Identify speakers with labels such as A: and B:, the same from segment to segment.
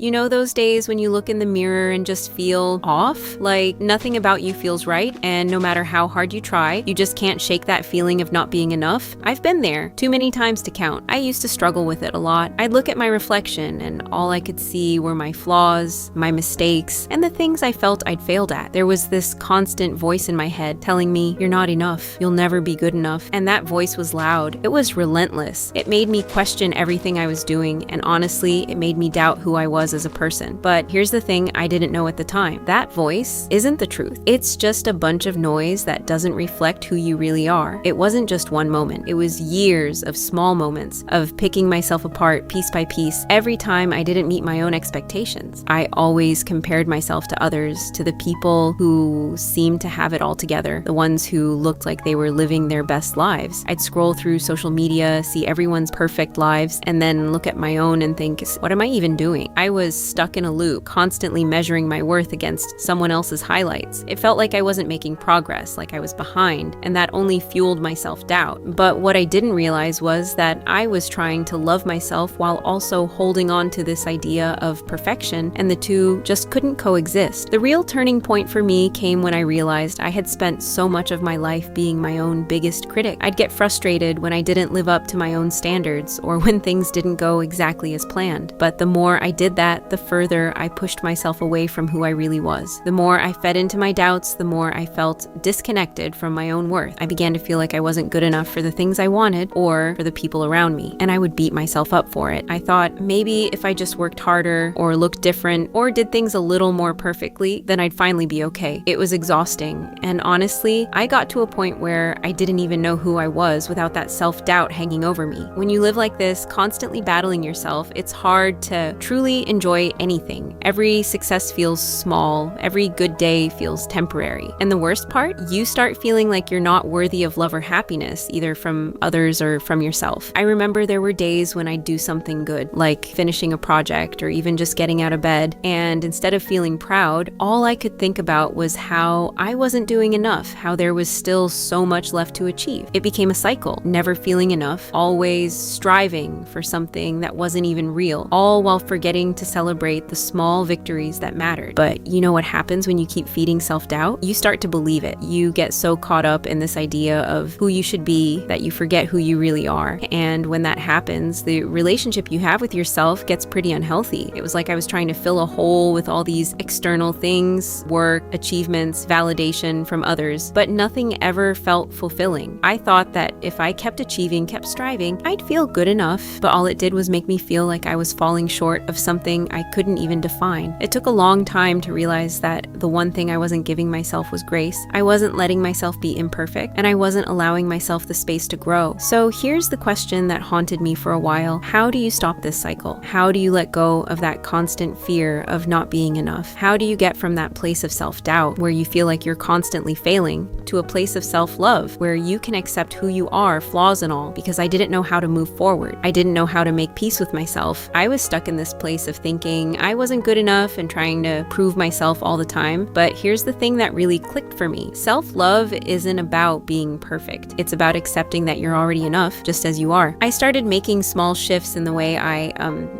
A: You know those days when you look in the mirror and just feel off? Like nothing about you feels right, and no matter how hard you try, you just can't shake that feeling of not being enough? I've been there, too many times to count. I used to struggle with it a lot. I'd look at my reflection, and all I could see were my flaws, my mistakes, and the things I felt I'd failed at. There was this constant voice in my head telling me, "You're not enough. You'll never be good enough." And that voice was loud. It was relentless. It made me question everything I was doing, and honestly, it made me doubt who I was as a person. But here's the thing I didn't know at the time. That voice isn't the truth. It's just a bunch of noise that doesn't reflect who you really are. It wasn't just one moment. It was years of small moments of picking myself apart piece by piece every time I didn't meet my own expectations. I always compared myself to others, to the people who seemed to have it all together, the ones who looked like they were living their best lives. I'd scroll through social media, see everyone's perfect lives, and then look at my own and think, what am I even doing? I was stuck in a loop, constantly measuring my worth against someone else's highlights. It felt like I wasn't making progress, like I was behind, and that only fueled my self-doubt. But what I didn't realize was that I was trying to love myself while also holding on to this idea of perfection, and the two just couldn't coexist. The real turning point for me came when I realized I had spent so much of my life being my own biggest critic. I'd get frustrated when I didn't live up to my own standards, or when things didn't go exactly as planned. But the more I did that, the further I pushed myself away from who I really was. The more I fed into my doubts, the more I felt disconnected from my own worth. I began to feel like I wasn't good enough for the things I wanted or for the people around me, and I would beat myself up for it. I thought maybe if I just worked harder or looked different or did things a little more perfectly, then I'd finally be okay. It was exhausting, and honestly, I got to a point where I didn't even know who I was without that self-doubt hanging over me. When you live like this, constantly battling yourself, it's hard to truly enjoy anything. Every success feels small, every good day feels temporary. And the worst part, you start feeling like you're not worthy of love or happiness, either from others or from yourself. I remember there were days when I'd do something good, like finishing a project or even just getting out of bed, and instead of feeling proud, all I could think about was how I wasn't doing enough, how there was still so much left to achieve. It became a cycle, never feeling enough, always striving for something that wasn't even real, all while forgetting to celebrate the small victories that mattered. But you know what happens when you keep feeding self-doubt? You start to believe it. You get so caught up in this idea of who you should be that you forget who you really are. And when that happens, the relationship you have with yourself gets pretty unhealthy. It was like I was trying to fill a hole with all these external things, work, achievements, validation from others, but nothing ever felt fulfilling. I thought that if I kept achieving, kept striving, I'd feel good enough, but all it did was make me feel like I was falling short of something I couldn't even define. It took a long time to realize that the one thing I wasn't giving myself was grace. I wasn't letting myself be imperfect, and I wasn't allowing myself the space to grow. So here's the question that haunted me for a while. How do you stop this cycle? How do you let go of that constant fear of not being enough? How do you get from that place of self-doubt where you feel like you're constantly failing to a place of self-love where you can accept who you are, flaws and all? Because I didn't know how to move forward. I didn't know how to make peace with myself. I was stuck in this place of thinking I wasn't good enough and trying to prove myself all the time. But here's the thing that really clicked for me. Self-love isn't about being perfect. It's about accepting that you're already enough just as you are. I started making small shifts in the way I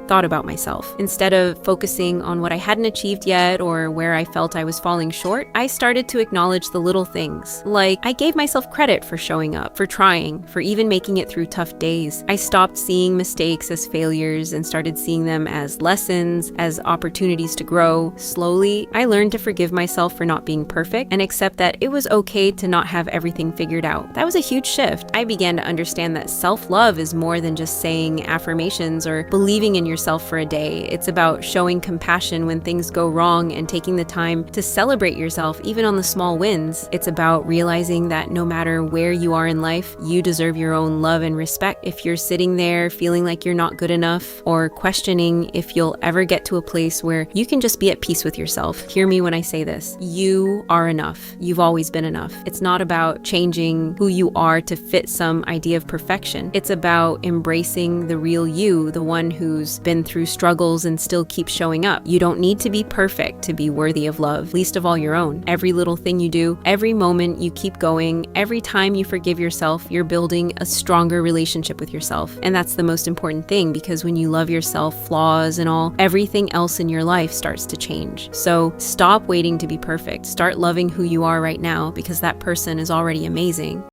A: thought about myself. Instead of focusing on what I hadn't achieved yet or where I felt I was falling short, I started to acknowledge the little things. Like, I gave myself credit for showing up, for trying, for even making it through tough days. I stopped seeing mistakes as failures and started seeing them as lessons, as opportunities to grow. Slowly, I learned to forgive myself for not being perfect and accept that it was okay to not have everything figured out. That was a huge shift. I began to understand that self-love is more than just saying affirmations or believing in yourself for a day. It's about showing compassion when things go wrong and taking the time to celebrate yourself even on the small wins. It's about realizing that no matter where you are in life, you deserve your own love and respect. If you're sitting there feeling like you're not good enough or questioning if you'll ever get to a place where you can just be at peace with yourself, hear me when I say this. You are enough. You've always been enough. It's not about changing who you are to fit some idea of perfection. It's about embracing the real you, the one who's been through struggles and still keeps showing up. You don't need to be perfect to be worthy of love, least of all your own. Every little thing you do, every moment you keep going, every time you forgive yourself, you're building a stronger relationship with yourself. And that's the most important thing, because when you love yourself, flaws and all, smile, everything else in your life starts to change. So stop waiting to be perfect. Start loving who you are right now, because that person is already amazing.